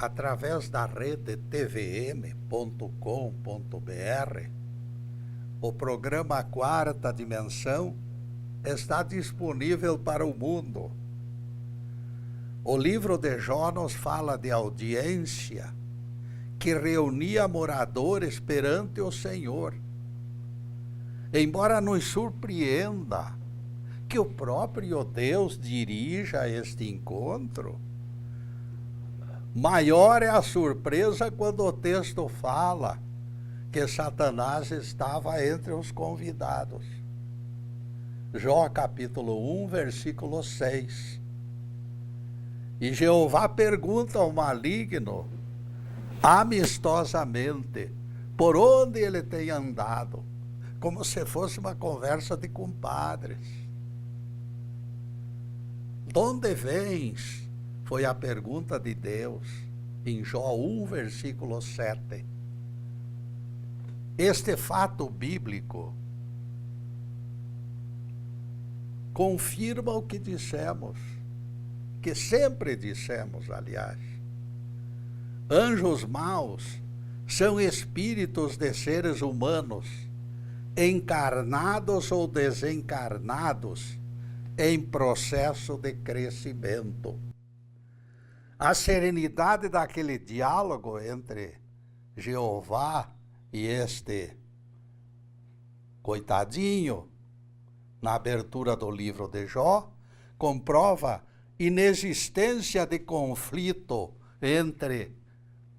através da rede tvm.com.br, o programa Quarta Dimensão está disponível para o mundo. O livro de Jó nos fala de audiência que reunia moradores perante o Senhor. Embora nos surpreenda que o próprio Deus dirija este encontro, maior é a surpresa quando o texto fala que Satanás estava entre os convidados. Jó capítulo 1, versículo 6. E Jeová pergunta ao maligno, amistosamente, por onde ele tem andado, como se fosse uma conversa de compadres. De onde vens? Foi a pergunta de Deus, em Jó 1, versículo 7. Este fato bíblico confirma o que dissemos, que sempre dissemos, aliás. Anjos maus são espíritos de seres humanos, encarnados ou desencarnados, em processo de crescimento. A serenidade daquele diálogo entre Jeová e este coitadinho, na abertura do livro de Jó, comprova inexistência de conflito entre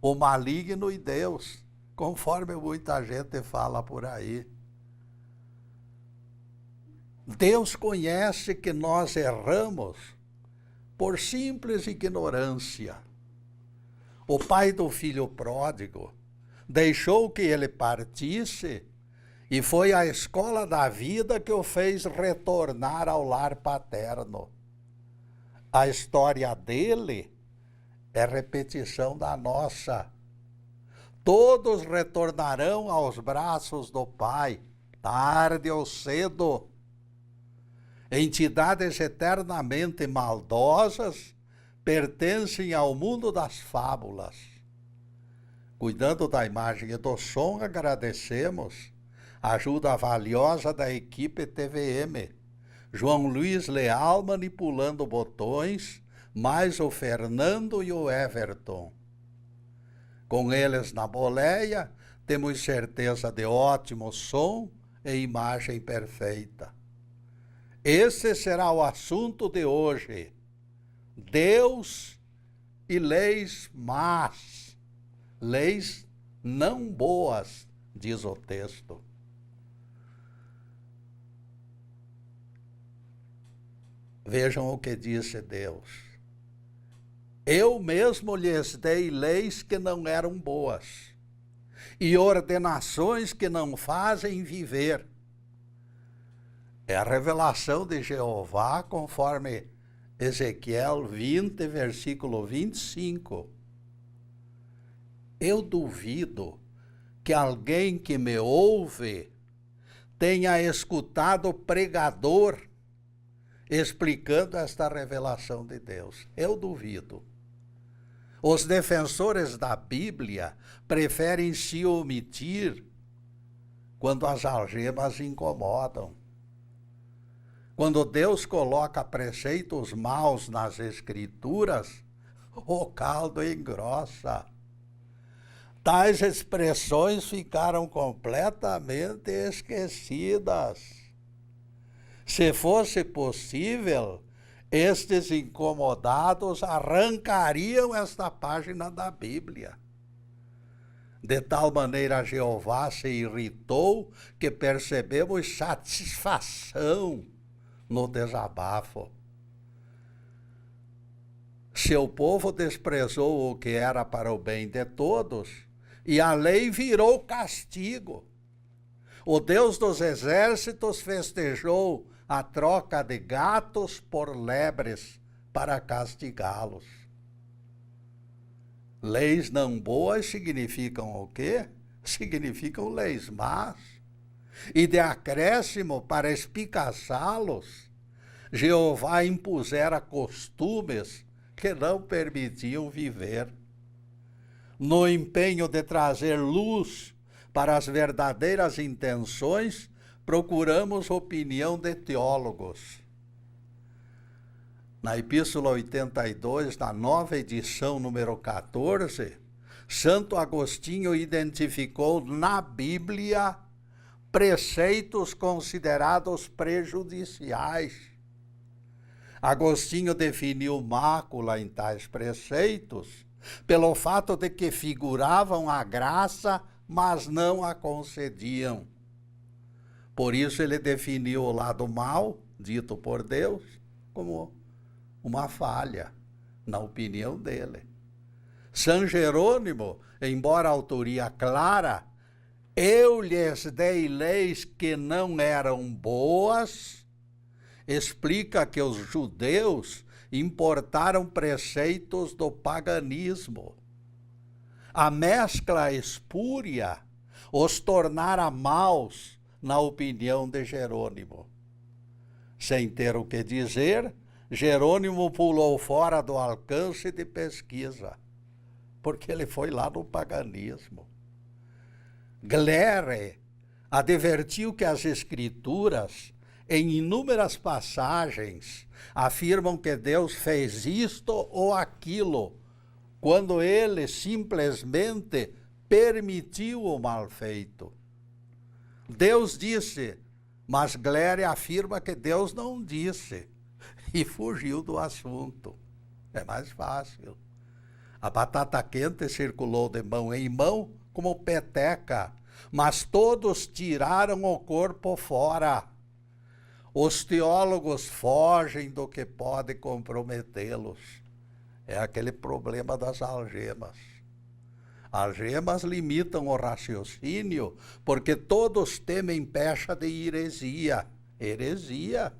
o maligno e Deus, conforme muita gente fala por aí. Deus conhece que nós erramos por simples ignorância. O pai do filho pródigo deixou que ele partisse e foi a escola da vida que o fez retornar ao lar paterno. A história dele é repetição da nossa. Todos retornarão aos braços do Pai, tarde ou cedo. Entidades eternamente maldosas pertencem ao mundo das fábulas. Cuidando da imagem e do som, agradecemos a ajuda valiosa da equipe TVM. João Luiz Leal manipulando botões, mais o Fernando e o Everton. Com eles na boleia, temos certeza de ótimo som e imagem perfeita. Esse será o assunto de hoje. Deus e leis más, leis não boas, diz o texto. Vejam o que disse Deus. Eu mesmo lhes dei leis que não eram boas, e ordenações que não fazem viver. É a revelação de Jeová, conforme Ezequiel 20, versículo 25. Eu duvido que alguém que me ouve tenha escutado o pregador explicando esta revelação de Deus. Eu duvido. Os defensores da Bíblia preferem se omitir quando as algemas incomodam. Quando Deus coloca preceitos maus nas Escrituras, o caldo engrossa. Tais expressões ficaram completamente esquecidas. Se fosse possível, estes incomodados arrancariam esta página da Bíblia. De tal maneira Jeová se irritou que percebemos satisfação no desabafo. Seu povo desprezou o que era para o bem de todos, e a lei virou castigo. O Deus dos exércitos festejou a troca de gatos por lebres para castigá-los. Leis não boas significam o quê? Significam leis más. E de acréscimo para espicaçá-los, Jeová impusera costumes que não permitiam viver. no empenho de trazer luz para as verdadeiras intenções, procuramos opinião de teólogos. Na Epístola 82, da nova edição, número 14, Santo Agostinho identificou na Bíblia preceitos considerados prejudiciais. Agostinho definiu mácula em tais preceitos pelo fato de que figuravam a graça, mas não a concediam. Por isso ele definiu o lado mal, dito por Deus, como uma falha, na opinião dele. São Jerônimo, embora a autoria clara, eu lhes dei leis que não eram boas, explica que os judeus importaram preceitos do paganismo. A mescla espúria os tornara maus, na opinião de Jerônimo. Sem ter o que dizer, Jerônimo pulou fora do alcance de pesquisa, porque ele foi lá no paganismo. Glere advertiu que as Escrituras, em inúmeras passagens, afirmam que Deus fez isto ou aquilo, quando ele simplesmente permitiu o mal feito. Deus disse, mas Glere afirma que Deus não disse e fugiu do assunto. É mais fácil. A batata quente circulou de mão em mão como peteca, mas todos tiraram o corpo fora. Os teólogos fogem do que pode comprometê-los. É aquele problema das algemas. Algemas limitam o raciocínio, porque todos temem pecha de heresia. Heresia.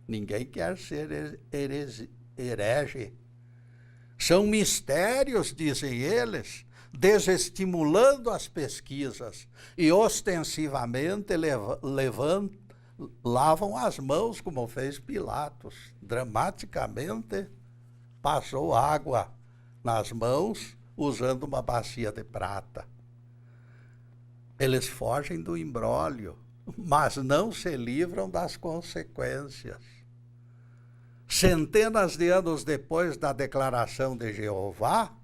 Ninguém quer ser herege. São mistérios, dizem eles, desestimulando as pesquisas e ostensivamente lavam as mãos, como fez Pilatos. Dramaticamente passou água nas mãos usando uma bacia de prata. Eles fogem do imbróglio, mas não se livram das consequências. Centenas de anos depois da declaração de Jeová,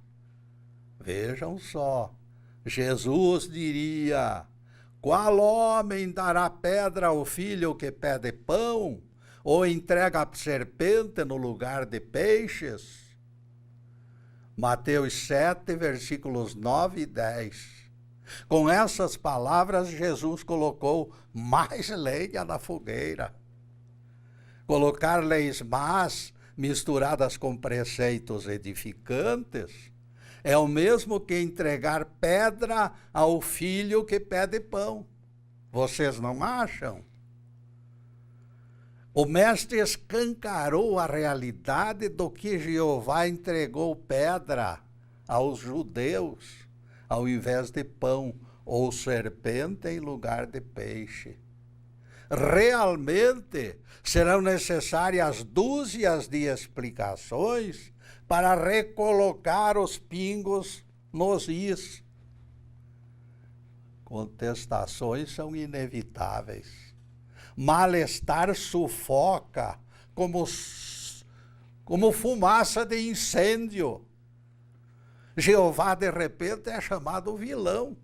vejam só, Jesus diria, qual homem dará pedra ao filho que pede pão, ou entrega a serpente no lugar de peixes? Mateus 7, versículos 9 e 10. Com essas palavras, Jesus colocou mais lenha na fogueira. Colocar leis más, misturadas com preceitos edificantes, é o mesmo que entregar pedra ao filho que pede pão. Vocês não acham? O mestre escancarou a realidade do que Jeová entregou pedra aos judeus, ao invés de pão, ou serpente em lugar de peixe. Realmente serão necessárias dúzias de explicações para recolocar os pingos nos is. Contestações são inevitáveis. Mal-estar sufoca como fumaça de incêndio. Jeová, de repente, é chamado vilão.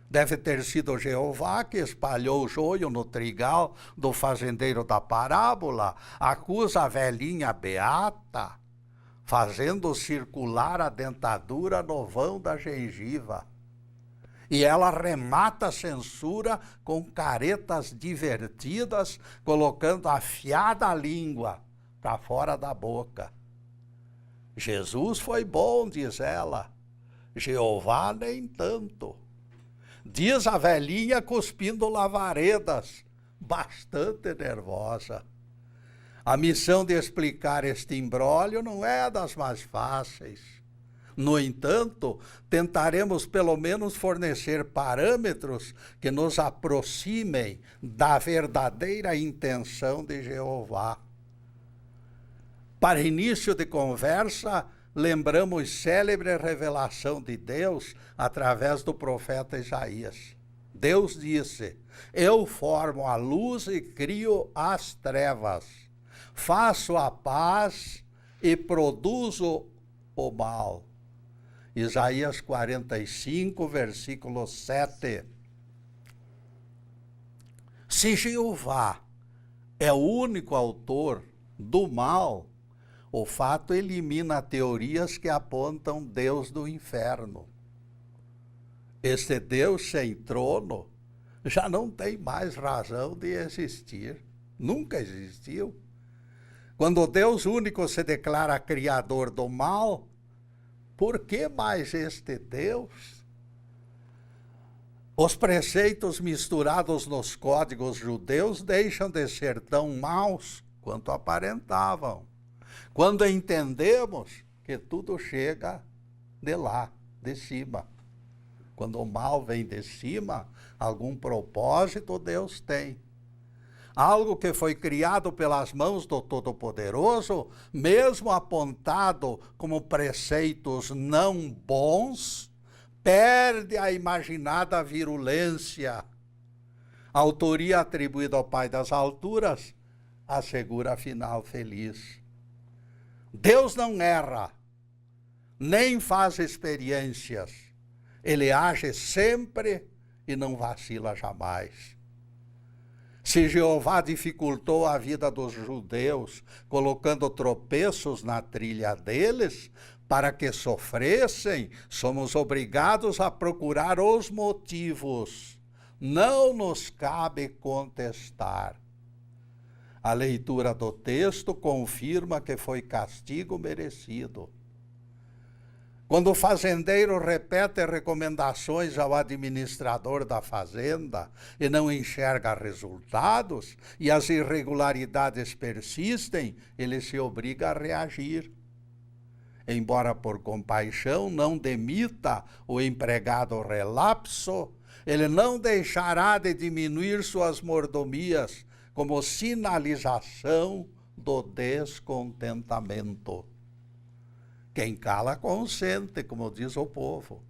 Deve ter sido Jeová que espalhou o joio no trigal do fazendeiro da parábola, acusa a velhinha beata, fazendo circular a dentadura no vão da gengiva. E ela remata a censura com caretas divertidas, colocando afiada a língua para fora da boca. Jesus foi bom, diz ela. Jeová nem tanto. Diz a velhinha cuspindo lavaredas, bastante nervosa. A missão de explicar este imbróglio não é das mais fáceis. No entanto, tentaremos pelo menos fornecer parâmetros que nos aproximem da verdadeira intenção de Jeová. Para início de conversa, lembramos célebre revelação de Deus através do profeta Isaías. Deus disse: eu formo a luz e crio as trevas, faço a paz e produzo o mal. Isaías 45, versículo 7. Se Jeová é o único autor do mal, o fato elimina teorias que apontam Deus do inferno. Este Deus sem trono já não tem mais razão de existir. Nunca existiu. Quando Deus único se declara criador do mal, por que mais este Deus? Os preceitos misturados nos códigos judeus deixam de ser tão maus quanto aparentavam, quando entendemos que tudo chega de lá, de cima. Quando o mal vem de cima, algum propósito Deus tem. Algo que foi criado pelas mãos do Todo-Poderoso, mesmo apontado como preceitos não bons, perde a imaginada virulência. A autoria atribuída ao Pai das alturas assegura final feliz. Deus não erra, nem faz experiências. Ele age sempre e não vacila jamais. Se Jeová dificultou a vida dos judeus, colocando tropeços na trilha deles, para que sofressem, somos obrigados a procurar os motivos. Não nos cabe contestar. A leitura do texto confirma que foi castigo merecido. Quando o fazendeiro repete recomendações ao administrador da fazenda e não enxerga resultados, e as irregularidades persistem, ele se obriga a reagir. Embora por compaixão não demita o empregado relapso, ele não deixará de diminuir suas mordomias como sinalização do descontentamento. Quem cala consente, como diz o povo.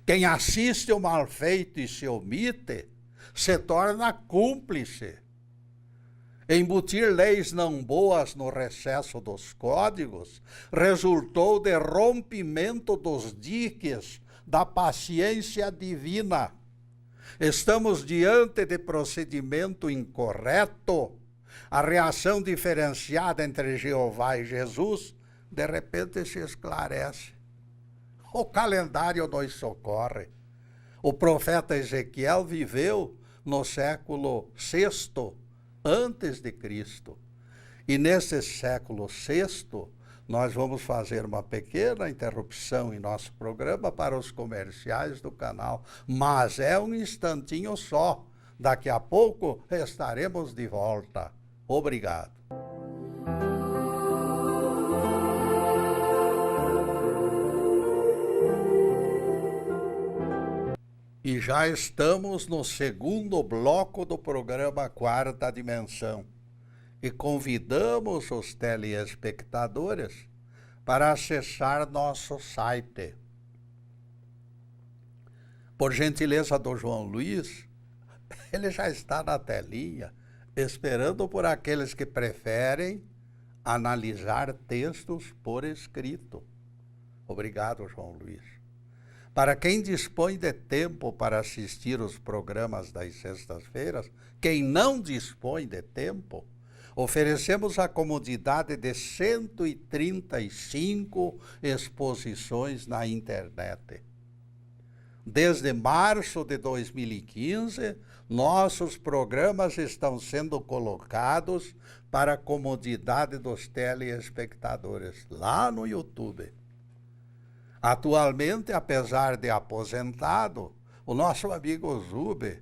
Quem assiste o mal feito e se omite, se torna cúmplice. Embutir leis não boas no recesso dos códigos resultou de rompimento dos diques da paciência divina. Estamos diante de procedimento incorreto. A reação diferenciada entre Jeová e Jesus de repente se esclarece. O calendário nos socorre. O profeta Ezequiel viveu no século VI antes de Cristo. E nesse século VI, nós vamos fazer uma pequena interrupção em nosso programa para os comerciais do canal. Mas é um instantinho só. Daqui a pouco estaremos de volta. Obrigado. E já estamos no segundo bloco do programa Quarta Dimensão. E convidamos os telespectadores para acessar nosso site. Por gentileza do João Luiz, ele já está na telinha, esperando por aqueles que preferem analisar textos por escrito. Obrigado, João Luiz. Para quem dispõe de tempo para assistir os programas das sextas-feiras, quem não dispõe de tempo, oferecemos a comodidade de 135 exposições na internet. Desde março de 2015, nossos programas estão sendo colocados para a comodidade dos telespectadores lá no YouTube. Atualmente, apesar de aposentado, o nosso amigo Zube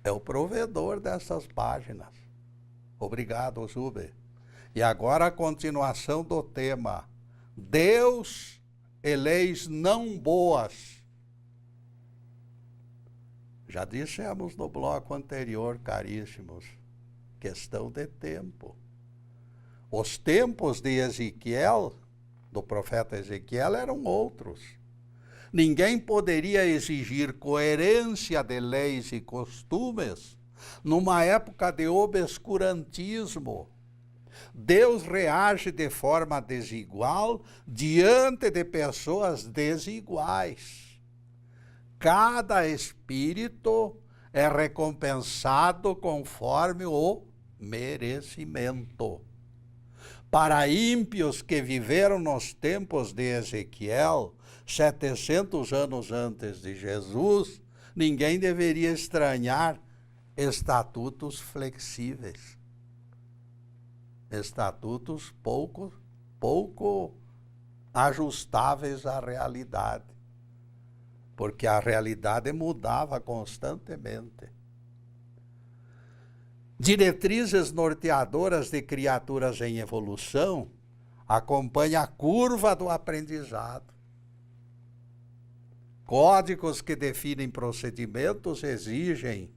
é o provedor dessas páginas. Obrigado, Zube. E agora a continuação do tema: Deus e leis não boas. Já dissemos no bloco anterior, caríssimos, questão de tempo. Os tempos de Ezequiel do profeta Ezequiel eram outros. Ninguém poderia exigir coerência de leis e costumes numa época de obscurantismo. Deus reage de forma desigual diante de pessoas desiguais. Cada espírito é recompensado conforme o merecimento. Para ímpios que viveram nos tempos de Ezequiel, 700 anos antes de Jesus, ninguém deveria estranhar estatutos flexíveis. Estatutos pouco ajustáveis à realidade, porque a realidade mudava constantemente. Diretrizes norteadoras de criaturas em evolução acompanham a curva do aprendizado. Códigos que definem procedimentos exigem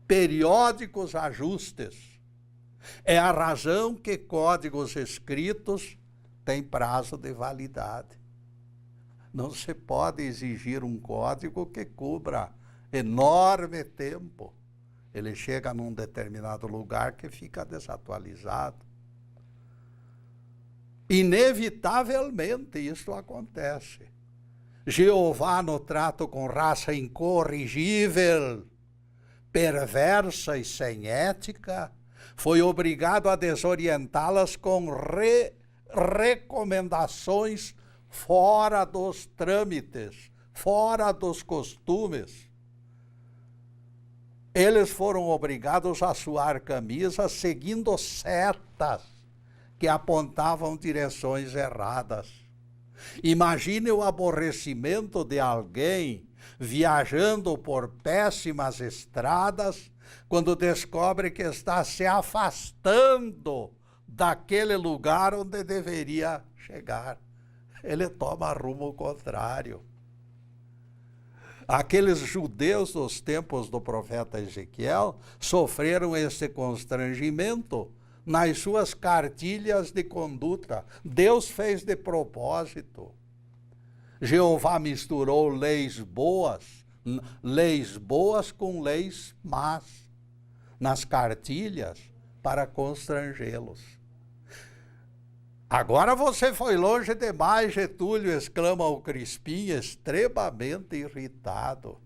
periódicos ajustes. É a razão que códigos escritos têm prazo de validade. Não se pode exigir um código que cubra enorme tempo. Ele chega num determinado lugar que fica desatualizado. Inevitavelmente isso acontece. Jeová, no trato com raça incorrigível, perversa e sem ética, foi obrigado a desorientá-las com recomendações fora dos trâmites, fora dos costumes. Eles foram obrigados a suar camisas seguindo setas que apontavam direções erradas. Imagine o aborrecimento de alguém viajando por péssimas estradas quando descobre que está se afastando daquele lugar onde deveria chegar. Ele toma rumo contrário. Aqueles judeus dos tempos do profeta Ezequiel sofreram esse constrangimento nas suas cartilhas de conduta. Deus fez de propósito. Jeová misturou leis boas com leis más nas cartilhas para constrangê-los. Agora você foi longe demais, Getúlio, exclama o Crispim, extremamente irritado.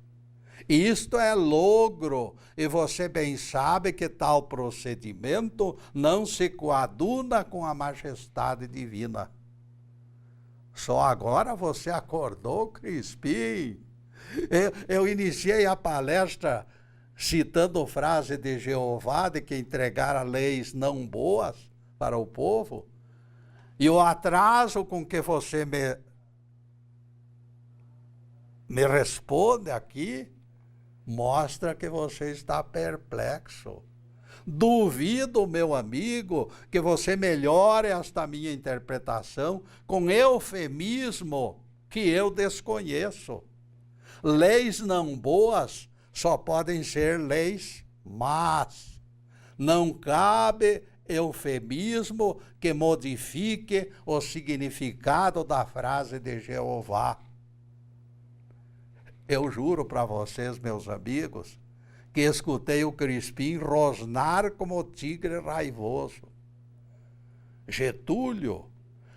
Isto é logro, e você bem sabe que tal procedimento não se coaduna com a majestade divina. Só agora você acordou, Crispim. Eu iniciei a palestra citando frase de Jeová de que entregara leis não boas para o povo. E o atraso com que você me responde aqui mostra que você está perplexo. Duvido, meu amigo, que você melhore esta minha interpretação com eufemismo que eu desconheço. Leis não boas só podem ser leis más. Não cabe eufemismo que modifique o significado da frase de Jeová. Eu juro para vocês, meus amigos, que escutei o Crispim rosnar como tigre raivoso. Getúlio,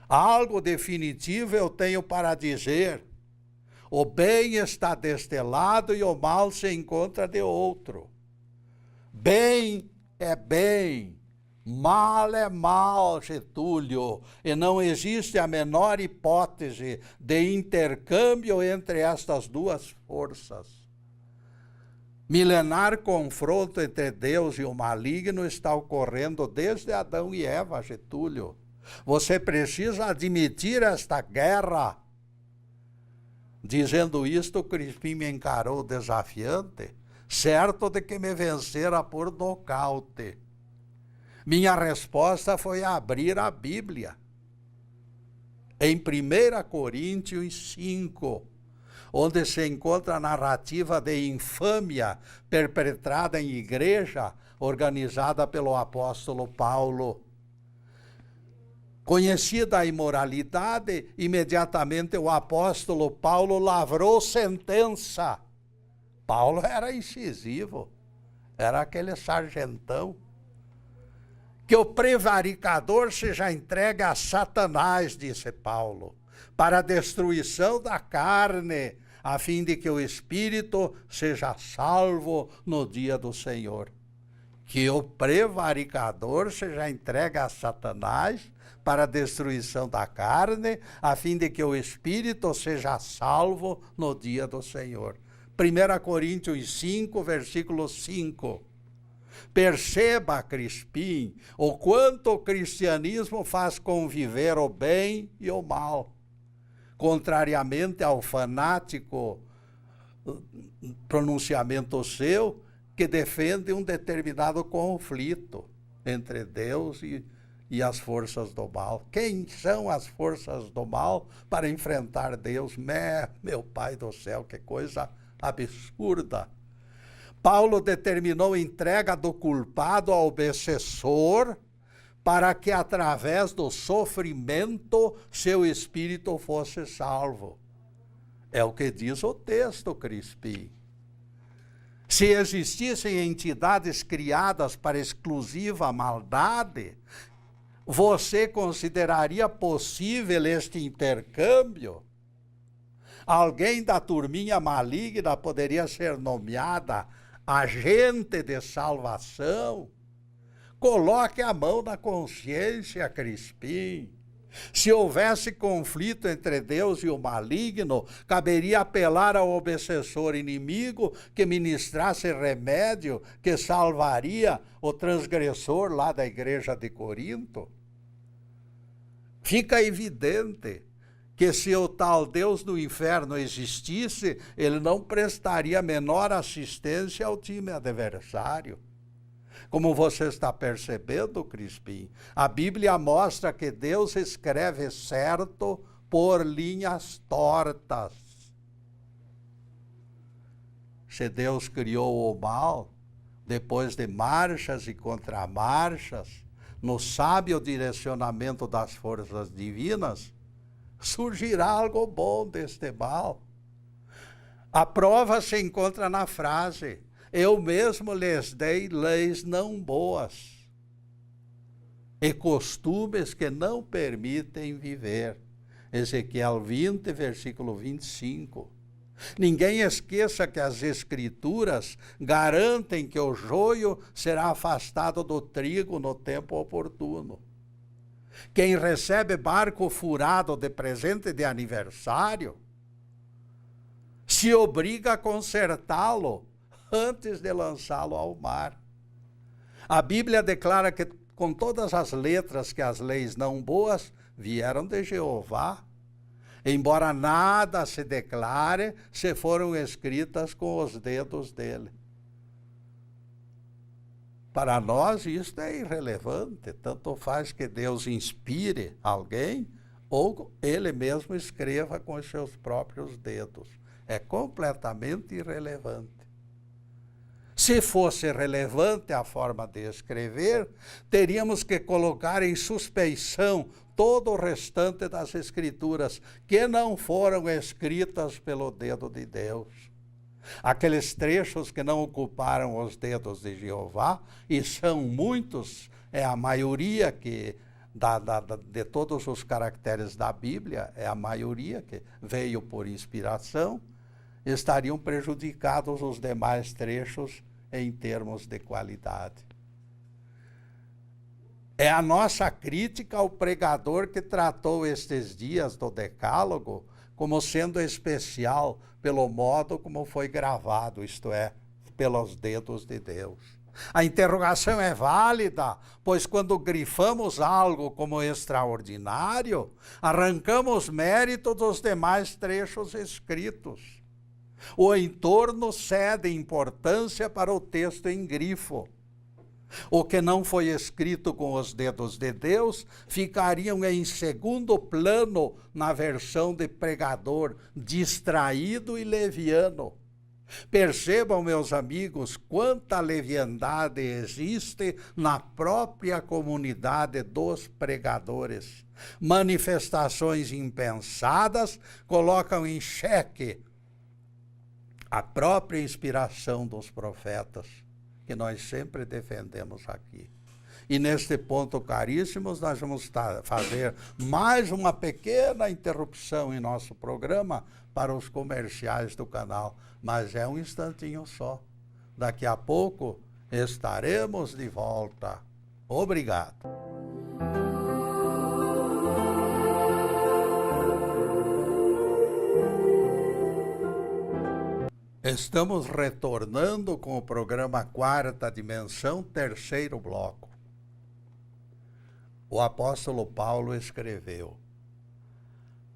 algo definitivo eu tenho para dizer. O bem está deste lado e o mal se encontra de outro. Bem é bem, mal é mal, Getúlio, e não existe a menor hipótese de intercâmbio entre estas duas forças. Milenar confronto entre Deus e o maligno está ocorrendo desde Adão e Eva, Getúlio. Você precisa admitir esta guerra. Dizendo isto, Crispim me encarou desafiante, certo de que me vencera por nocaute. Minha resposta foi abrir a Bíblia. Em 1 Coríntios 5, onde se encontra a narrativa de infâmia perpetrada em igreja organizada pelo apóstolo Paulo. Conhecida a imoralidade, imediatamente o apóstolo Paulo lavrou sentença. Paulo era incisivo, era aquele sargentão. Que o prevaricador seja entregue a Satanás, disse Paulo, para a destruição da carne, a fim de que o espírito seja salvo no dia do Senhor. Que o prevaricador seja entregue a Satanás para a destruição da carne, a fim de que o espírito seja salvo no dia do Senhor. 1 Coríntios 5, versículo 5. Perceba, Crispim, o quanto o cristianismo faz conviver o bem e o mal. Contrariamente ao fanático pronunciamento seu, que defende um determinado conflito entre Deus e as forças do mal. Quem são as forças do mal para enfrentar Deus? Meu Pai do céu, que coisa absurda. Paulo determinou entrega do culpado ao obsessor para que através do sofrimento seu espírito fosse salvo. É o que diz o texto, Crispim. Se existissem entidades criadas para exclusiva maldade, você consideraria possível este intercâmbio? Alguém da turminha maligna poderia ser nomeada agente de salvação? Coloque a mão na consciência, Crispim. Se houvesse conflito entre Deus e o maligno, caberia apelar ao obsessor inimigo que ministrasse remédio que salvaria o transgressor lá da igreja de Corinto. Fica evidente que se o tal Deus do inferno existisse, ele não prestaria a menor assistência ao time adversário. Como você está percebendo, Crispim, a Bíblia mostra que Deus escreve certo por linhas tortas. Se Deus criou o mal, depois de marchas e contramarchas, no sábio direcionamento das forças divinas, surgirá algo bom deste mal. A prova se encontra na frase: eu mesmo lhes dei leis não boas e costumes que não permitem viver. Ezequiel 20, versículo 25. Ninguém esqueça que as Escrituras garantem que o joio será afastado do trigo no tempo oportuno. Quem recebe barco furado de presente de aniversário se obriga a consertá-lo antes de lançá-lo ao mar. A Bíblia declara que com todas as letras que as leis não boas vieram de Jeová, embora nada se declare se foram escritas com os dedos dele. Para nós isto é irrelevante, tanto faz que Deus inspire alguém ou ele mesmo escreva com os seus próprios dedos. É completamente irrelevante. Se fosse relevante a forma de escrever, teríamos que colocar em suspeição todo o restante das Escrituras, que não foram escritas pelo dedo de Deus. Aqueles trechos que não ocuparam os dedos de Jeová, e são muitos, é a maioria que, de todos os caracteres da Bíblia, é a maioria que veio por inspiração, estariam prejudicados os demais trechos em termos de qualidade. É a nossa crítica ao pregador que tratou estes dias do Decálogo como sendo especial pelo modo como foi gravado, isto é, pelos dedos de Deus. A interrogação é válida, pois quando grifamos algo como extraordinário, arrancamos mérito dos demais trechos escritos. O entorno cede importância para o texto em grifo. O que não foi escrito com os dedos de Deus ficariam em segundo plano na versão de pregador distraído e leviano. Percebam, meus amigos, quanta leviandade existe na própria comunidade dos pregadores. Manifestações impensadas colocam em xeque a própria inspiração dos profetas, que nós sempre defendemos aqui. E neste ponto, caríssimos, nós vamos fazer mais uma pequena interrupção em nosso programa para os comerciais do canal, mas é um instantinho só. Daqui a pouco estaremos de volta. Obrigado. Estamos retornando com o programa Quarta Dimensão, terceiro bloco. O apóstolo Paulo escreveu: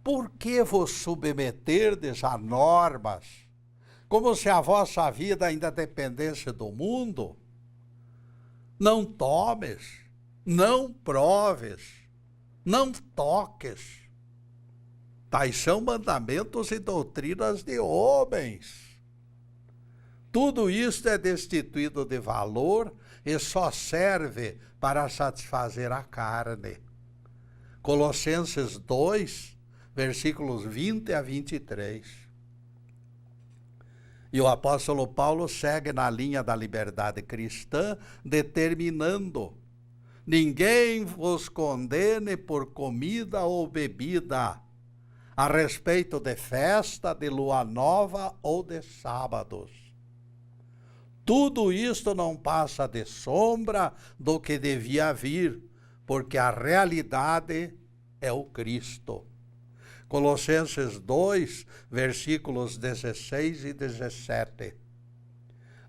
por que vos submeterdes a normas, como se a vossa vida ainda dependesse do mundo? Não tomes, não proves, não toques. Tais são mandamentos e doutrinas de homens. Tudo isto é destituído de valor e só serve para satisfazer a carne. Colossenses 2, versículos 20 a 23. E o apóstolo Paulo segue na linha da liberdade cristã, determinando: ninguém vos condene por comida ou bebida, a respeito de festa, de lua nova ou de sábados. Tudo isto não passa de sombra do que devia vir, porque a realidade é o Cristo. Colossenses 2, versículos 16 e 17.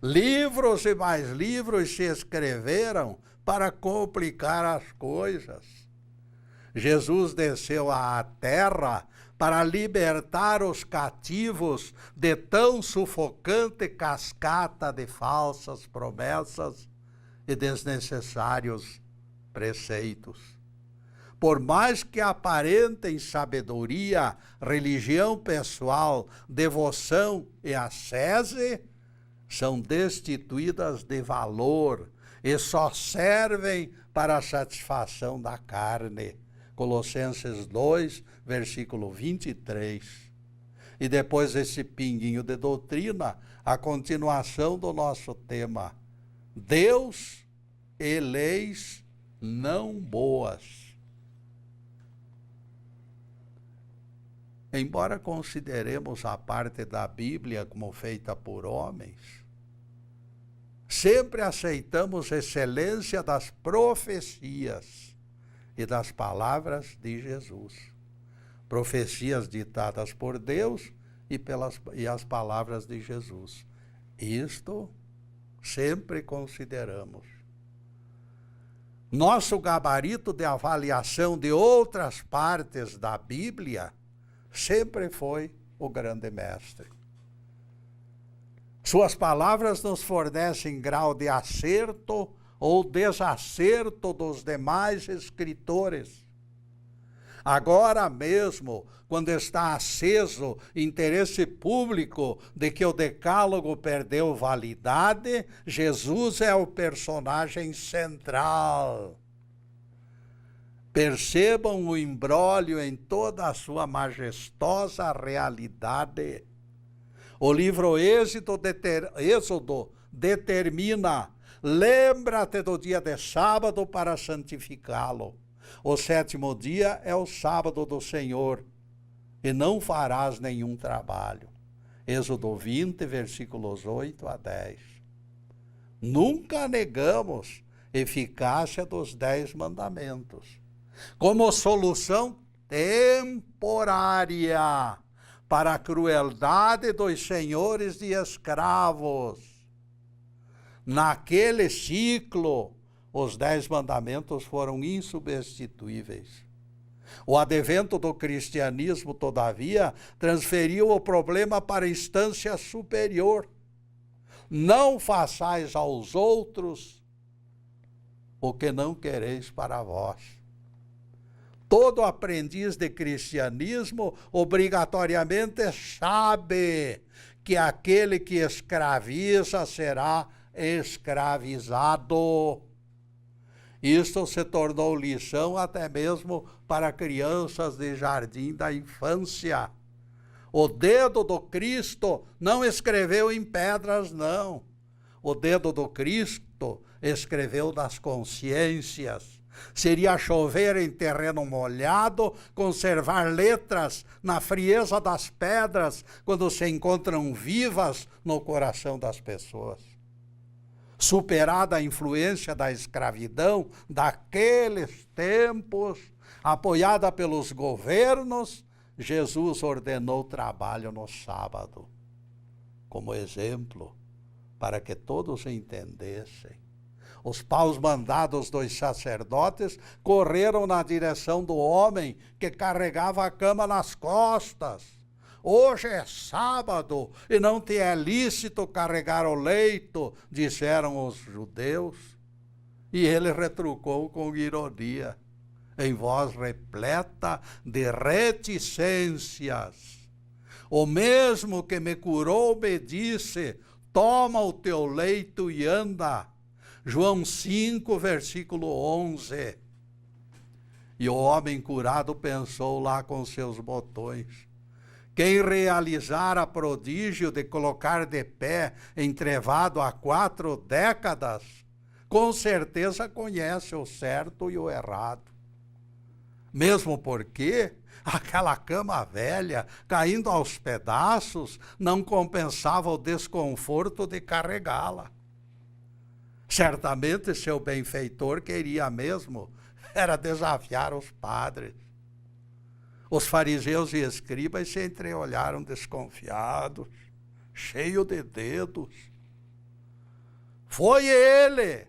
Livros e mais livros se escreveram para complicar as coisas. Jesus desceu à terra para libertar os cativos de tão sufocante cascata de falsas promessas e desnecessários preceitos. Por mais que aparentem sabedoria, religião pessoal, devoção e ascese, são destituídas de valor e só servem para a satisfação da carne. Colossenses 2, versículo 23. E depois esse pinguinho de doutrina, a continuação do nosso tema: Deus e leis não boas. Embora consideremos a parte da Bíblia como feita por homens, sempre aceitamos excelência das profecias e das palavras de Jesus. Profecias ditadas por Deus e as palavras de Jesus. Isto sempre consideramos. Nosso gabarito de avaliação de outras partes da Bíblia sempre foi o grande mestre. Suas palavras nos fornecem grau de acerto ou desacerto dos demais escritores. Agora mesmo, quando está aceso interesse público de que o decálogo perdeu validade, Jesus é o personagem central. Percebam o imbróglio em toda a sua majestosa realidade. O livro Êxodo determina: lembra-te do dia de sábado para santificá-lo. O sétimo dia é o sábado do Senhor, e não farás nenhum trabalho. Êxodo 20, versículos 8 a 10. Nunca negamos eficácia dos 10 mandamentos como solução temporária para a crueldade dos senhores de escravos. Naquele ciclo, os 10 mandamentos foram insubstituíveis. O advento do cristianismo, todavia, transferiu o problema para a instância superior. Não façais aos outros o que não quereis para vós. Todo aprendiz de cristianismo obrigatoriamente sabe que aquele que escraviza será escravizado. Isto se tornou lição até mesmo para crianças de jardim da infância. O dedo do Cristo não escreveu em pedras, não. O dedo do Cristo escreveu nas consciências. Seria chover em terreno molhado, conservar letras na frieza das pedras, quando se encontram vivas no coração das pessoas. Superada a influência da escravidão daqueles tempos, apoiada pelos governos, Jesus ordenou trabalho no sábado, como exemplo, para que todos entendessem. Os paus mandados dos sacerdotes correram na direção do homem que carregava a cama nas costas. Hoje é sábado e não te é lícito carregar o leito, disseram os judeus. E ele retrucou com ironia, em voz repleta de reticências. O mesmo que me curou me disse, toma o teu leito e anda. João 5, versículo 11. E o homem curado pensou lá com seus botões. Quem realizara prodígio de colocar de pé entrevado há 4 décadas, com certeza conhece o certo e o errado. Mesmo porque aquela cama velha, caindo aos pedaços, não compensava o desconforto de carregá-la. Certamente seu benfeitor queria mesmo era desafiar os padres. Os fariseus e escribas se entreolharam desconfiados, cheios de dedos. Foi ele,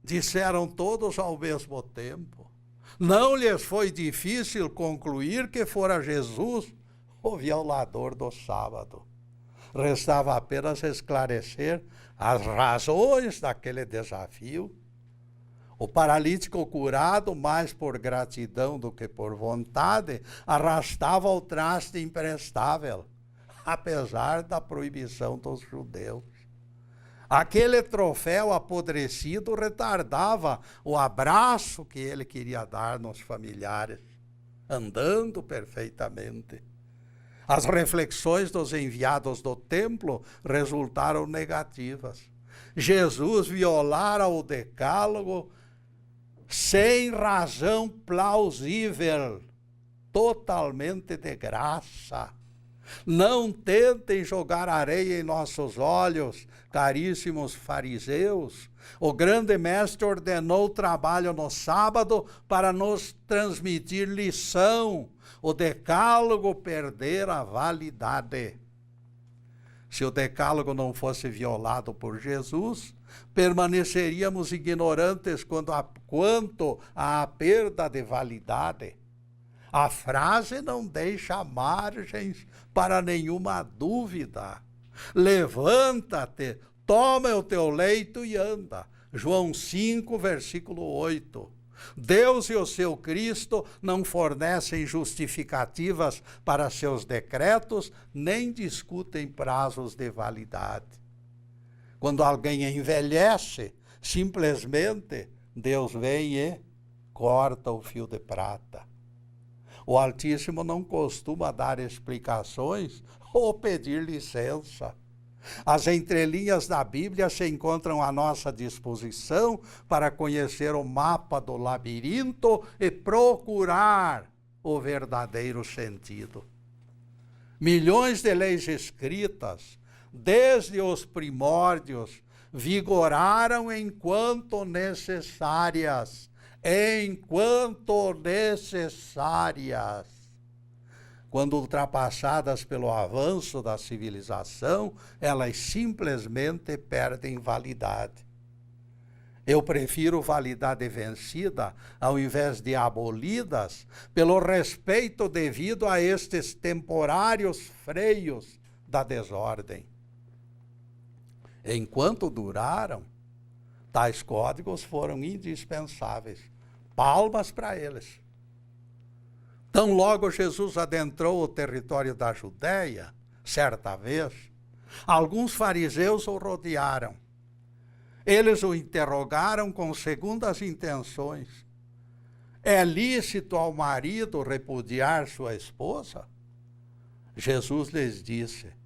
disseram todos ao mesmo tempo. Não lhes foi difícil concluir que fora Jesus o violador do sábado. Restava apenas esclarecer as razões daquele desafio. O paralítico curado, mais por gratidão do que por vontade, arrastava o traste imprestável, apesar da proibição dos judeus. Aquele troféu apodrecido retardava o abraço que ele queria dar nos familiares, andando perfeitamente. As reflexões dos enviados do templo resultaram negativas. Jesus violara o decálogo sem razão plausível, totalmente de graça. Não tentem jogar areia em nossos olhos, caríssimos fariseus. O grande mestre ordenou trabalho no sábado para nos transmitir lição. O decálogo perdera a validade. Se o decálogo não fosse violado por Jesus, permaneceríamos ignorantes quanto à perda de validade. A frase não deixa margens para nenhuma dúvida. Levanta-te, toma o teu leito e anda. João 5, versículo 8. Deus e o seu Cristo não fornecem justificativas para seus decretos, nem discutem prazos de validade. Quando alguém envelhece, simplesmente Deus vem e corta o fio de prata. O Altíssimo não costuma dar explicações ou pedir licença. As entrelinhas da Bíblia se encontram à nossa disposição para conhecer o mapa do labirinto e procurar o verdadeiro sentido. Milhões de leis escritas, desde os primórdios, vigoraram enquanto necessárias. Quando ultrapassadas pelo avanço da civilização, elas simplesmente perdem validade. Eu prefiro validade vencida, ao invés de abolidas, pelo respeito devido a estes temporários freios da desordem. Enquanto duraram, tais códigos foram indispensáveis. Palmas para eles. Tão logo Jesus adentrou o território da Judéia, certa vez, alguns fariseus o rodearam. Eles o interrogaram com segundas intenções. É lícito ao marido repudiar sua esposa? Jesus lhes disse: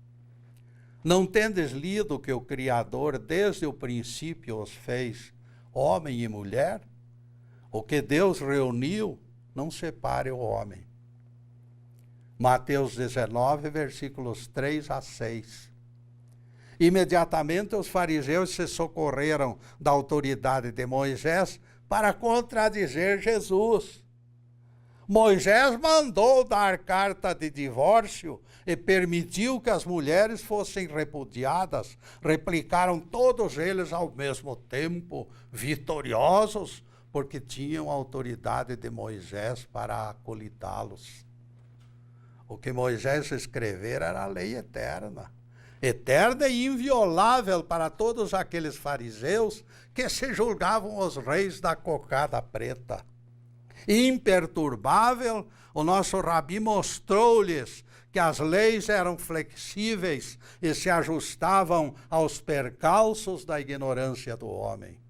não tendes lido que o Criador desde o princípio os fez homem e mulher? O que Deus reuniu, não separe o homem. Mateus 19, versículos 3 a 6. Imediatamente os fariseus se socorreram da autoridade de Moisés para contradizer Jesus. Moisés mandou dar carta de divórcio e permitiu que as mulheres fossem repudiadas. Replicaram todos eles ao mesmo tempo, vitoriosos, porque tinham a autoridade de Moisés para acolitá-los. O que Moisés escrevera era a lei eterna. Eterna e inviolável para todos aqueles fariseus que se julgavam os reis da cocada preta. Imperturbável, o nosso Rabi mostrou-lhes que as leis eram flexíveis e se ajustavam aos percalços da ignorância do homem.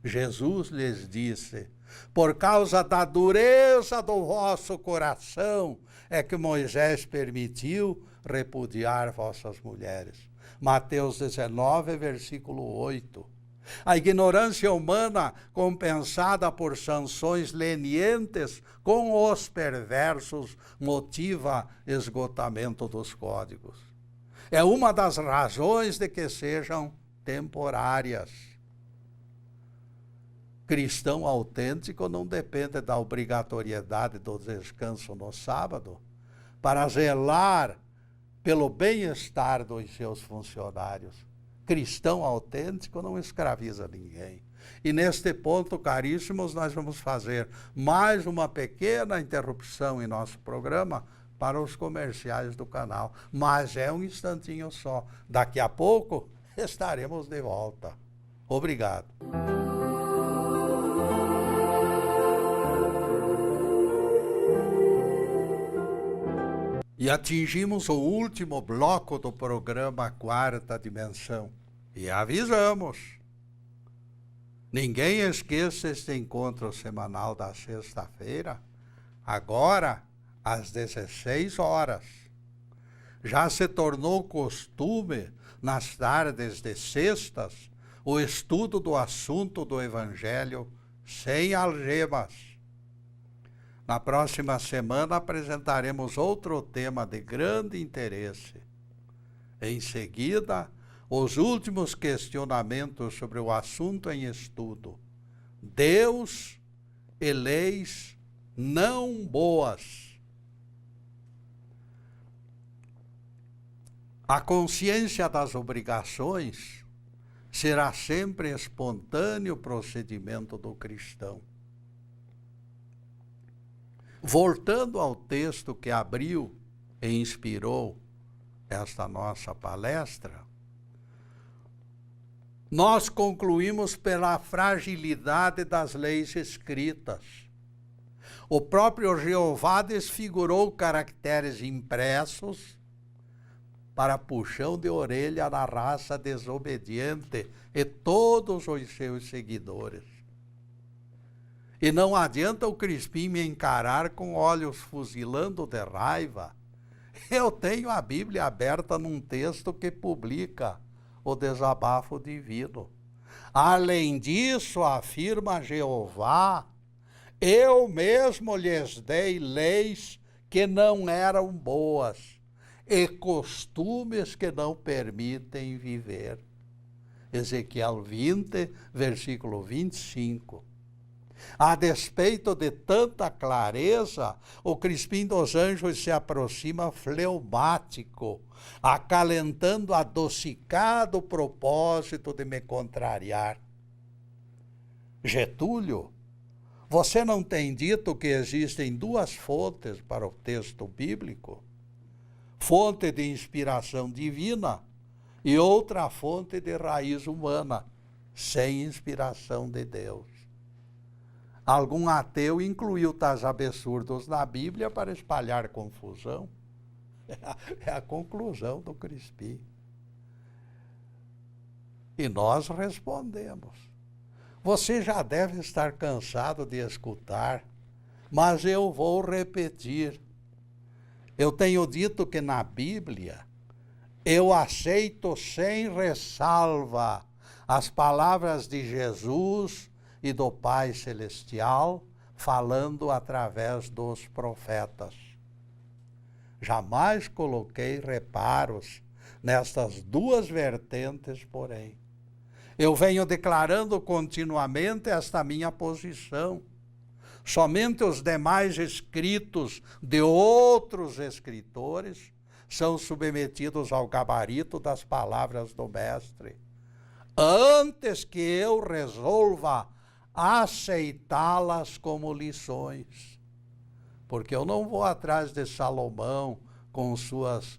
Jesus lhes disse: por causa da dureza do vosso coração é que Moisés permitiu repudiar vossas mulheres. Mateus 19, versículo 8. A ignorância humana, compensada por sanções lenientes com os perversos, motiva esgotamento dos códigos. É uma das razões de que sejam temporárias. Cristão autêntico não depende da obrigatoriedade do descanso no sábado para zelar pelo bem-estar dos seus funcionários. Cristão autêntico não escraviza ninguém. E neste ponto, caríssimos, nós vamos fazer mais uma pequena interrupção em nosso programa para os comerciais do canal. Mas é um instantinho só. Daqui a pouco estaremos de volta. Obrigado. E atingimos o último bloco do programa Quarta Dimensão. E avisamos: ninguém esqueça este encontro semanal da sexta-feira, agora às 16 horas. Já se tornou costume, nas tardes de sextas, o estudo do assunto do Evangelho sem algemas. Na próxima semana apresentaremos outro tema de grande interesse. Em seguida, os últimos questionamentos sobre o assunto em estudo. Deus e leis não boas. A consciência das obrigações será sempre espontâneo procedimento do cristão. Voltando ao texto que abriu e inspirou esta nossa palestra, nós concluímos pela fragilidade das leis escritas. O próprio Jeová desfigurou caracteres impressos para puxão de orelha na raça desobediente e todos os seus seguidores. E não adianta o Crispim me encarar com olhos fuzilando de raiva. Eu tenho a Bíblia aberta num texto que publica o desabafo divino. Além disso, afirma Jeová, eu mesmo lhes dei leis que não eram boas e costumes que não permitem viver. Ezequiel 20, versículo 25. A despeito de tanta clareza, o Crispim dos Anjos se aproxima fleumático, acalentando adocicado propósito de me contrariar. Getúlio, você não tem dito que existem duas fontes para o texto bíblico? Fonte de inspiração divina e outra fonte de raiz humana, sem inspiração de Deus. Algum ateu incluiu tais absurdos na Bíblia para espalhar confusão. É a conclusão do Crispim. E nós respondemos. Você já deve estar cansado de escutar, mas eu vou repetir. Eu tenho dito que na Bíblia eu aceito sem ressalva as palavras de Jesus e do Pai Celestial falando através dos profetas. Jamais coloquei reparos nestas duas vertentes, porém. Eu venho declarando continuamente esta minha posição. Somente os demais escritos de outros escritores são submetidos ao gabarito das palavras do Mestre. Antes que eu resolva aceitá-las como lições. Porque eu não vou atrás de Salomão com suas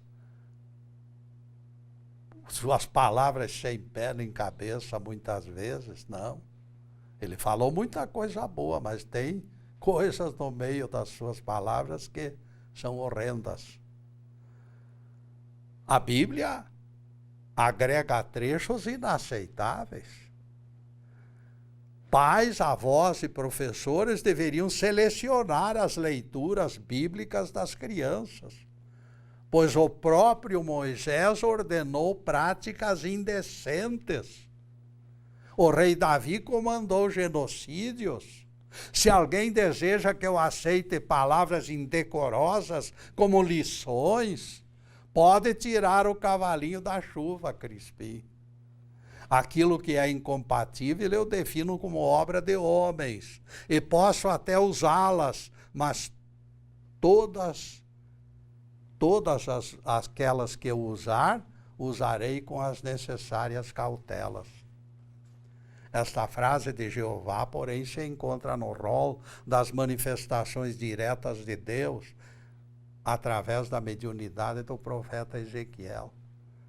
palavras sem pé nem cabeça, muitas vezes, não. Ele falou muita coisa boa, mas tem coisas no meio das suas palavras que são horrendas. A Bíblia agrega trechos inaceitáveis. Pais, avós e professores deveriam selecionar as leituras bíblicas das crianças, pois o próprio Moisés ordenou práticas indecentes. O rei Davi comandou genocídios. Se alguém deseja que eu aceite palavras indecorosas como lições, pode tirar o cavalinho da chuva, Crispim. Aquilo que é incompatível eu defino como obra de homens. E posso até usá-las, mas todas aquelas que eu usar, usarei com as necessárias cautelas. Esta frase de Jeová, porém, se encontra no rol das manifestações diretas de Deus através da mediunidade do profeta Ezequiel.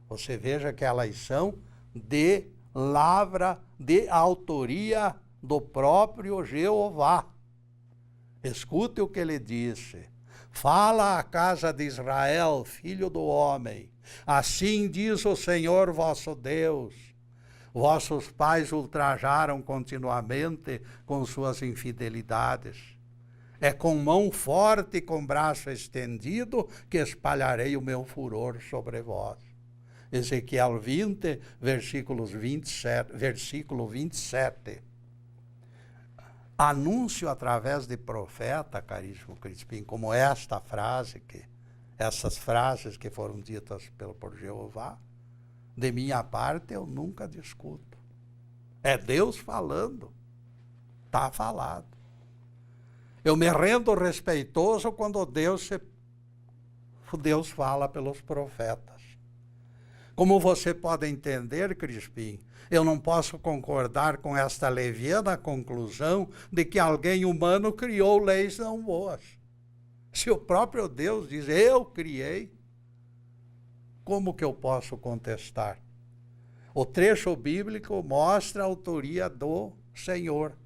Você veja que elas são de lavra, de autoria do próprio Jeová. Escute o que ele disse. Fala à casa de Israel, filho do homem. Assim diz o Senhor vosso Deus. Vossos pais ultrajaram continuamente com suas infidelidades. É com mão forte e com braço estendido que espalharei o meu furor sobre vós. Ezequiel 20, versículo 27. Anúncio através de profeta, caríssimo Crispim, como essas frases que foram ditas por Jeová, de minha parte eu nunca discuto. É Deus falando. Está falado. Eu me rendo respeitoso quando Deus fala pelos profetas. Como você pode entender, Crispim, eu não posso concordar com esta leviana conclusão de que alguém humano criou leis não boas. Se o próprio Deus diz, eu criei, como que eu posso contestar? O trecho bíblico mostra a autoria do Senhor.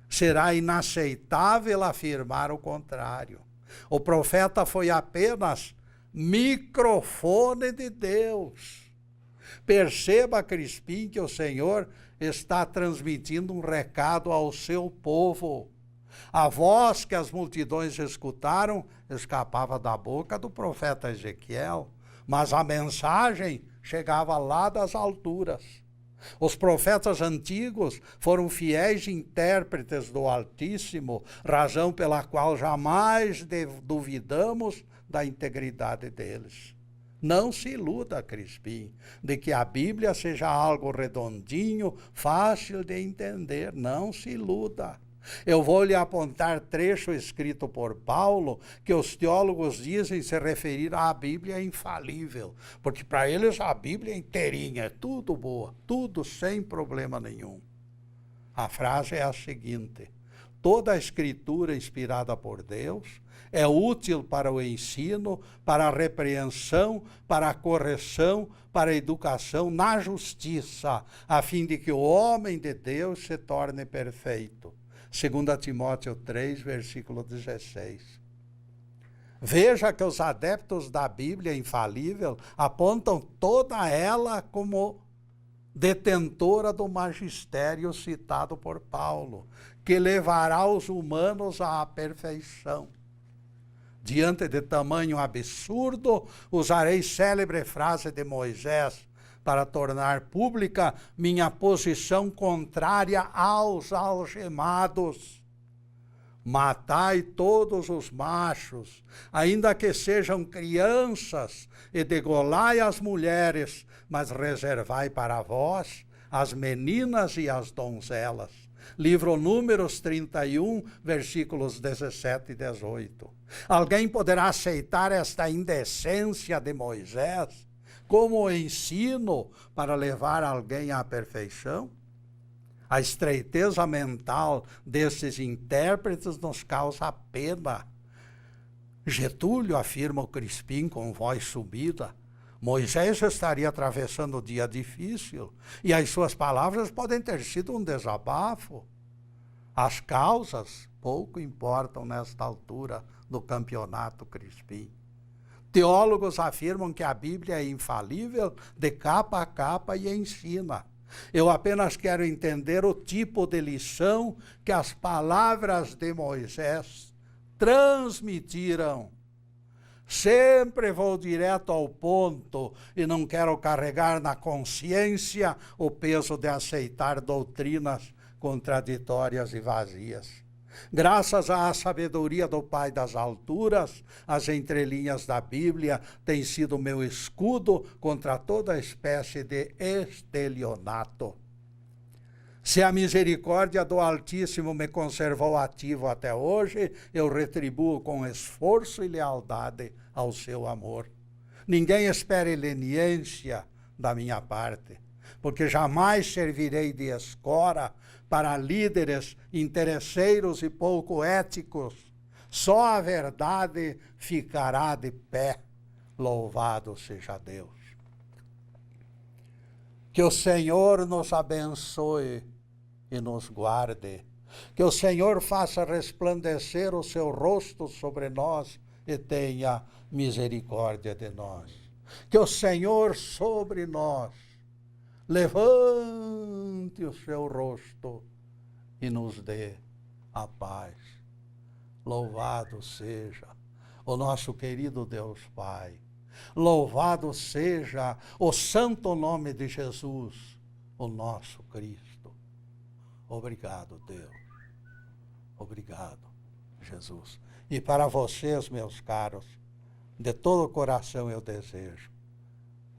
Será inaceitável afirmar o contrário. O profeta foi apenas microfone de Deus. Perceba, Crispim, que o Senhor está transmitindo um recado ao seu povo. A voz que as multidões escutaram escapava da boca do profeta Ezequiel, mas a mensagem chegava lá das alturas. Os profetas antigos foram fiéis intérpretes do Altíssimo, razão pela qual jamais duvidamos da integridade deles. Não se iluda, Crispim, de que a Bíblia seja algo redondinho, fácil de entender. Não se iluda. Eu vou lhe apontar trecho escrito por Paulo, que os teólogos dizem se referir à Bíblia infalível, porque para eles a Bíblia é inteirinha, é tudo boa, tudo sem problema nenhum. A frase é a seguinte: toda a escritura inspirada por Deus é útil para o ensino, para a repreensão, para a correção, para a educação na justiça, a fim de que o homem de Deus se torne perfeito. 2 Timóteo 3, versículo 16. Veja que os adeptos da Bíblia infalível apontam toda ela como detentora do magistério citado por Paulo, que levará os humanos à perfeição. Diante de tamanho absurdo, usarei célebre frase de Moisés para tornar pública minha posição contrária aos algemados. Matai todos os machos, ainda que sejam crianças, e degolai as mulheres, mas reservai para vós as meninas e as donzelas. Livro Números 31, versículos 17 e 18. Alguém poderá aceitar esta indecência de Moisés como ensino para levar alguém à perfeição? A estreiteza mental desses intérpretes nos causa pena. Getúlio, afirma o Crispim com voz subida, Moisés estaria atravessando um dia difícil e as suas palavras podem ter sido um desabafo. As causas pouco importam nesta altura do campeonato, Crispim. Teólogos afirmam que a Bíblia é infalível de capa a capa e ensina. Eu apenas quero entender o tipo de lição que as palavras de Moisés transmitiram. Sempre vou direto ao ponto e não quero carregar na consciência o peso de aceitar doutrinas contraditórias e vazias. Graças à sabedoria do Pai das alturas, as entrelinhas da Bíblia têm sido meu escudo contra toda espécie de estelionato. Se a misericórdia do Altíssimo me conservou ativo até hoje, eu retribuo com esforço e lealdade ao seu amor. Ninguém espere leniência da minha parte, porque jamais servirei de escora para líderes interesseiros e pouco éticos. Só a verdade ficará de pé. Louvado seja Deus. Que o Senhor nos abençoe e nos guarde. Que o Senhor faça resplandecer o seu rosto sobre nós e tenha misericórdia de nós. Que o Senhor sobre nós levante o seu rosto e nos dê a paz. Louvado seja o nosso querido Deus Pai. Louvado seja o santo nome de Jesus, o nosso Cristo. Obrigado, Deus. Obrigado, Jesus. E para vocês, meus caros, de todo o coração eu desejo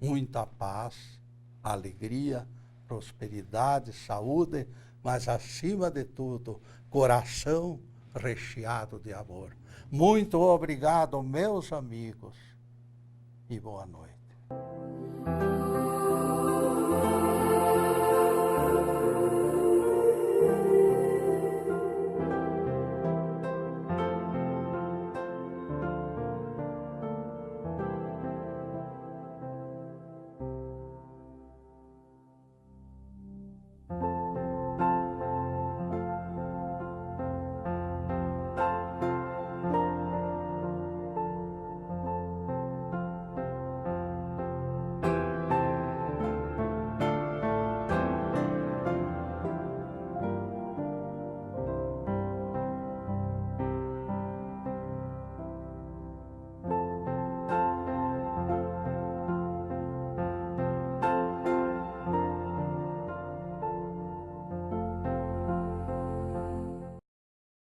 muita paz, alegria, prosperidade, saúde, mas acima de tudo, coração recheado de amor. Muito obrigado, meus amigos, e boa noite.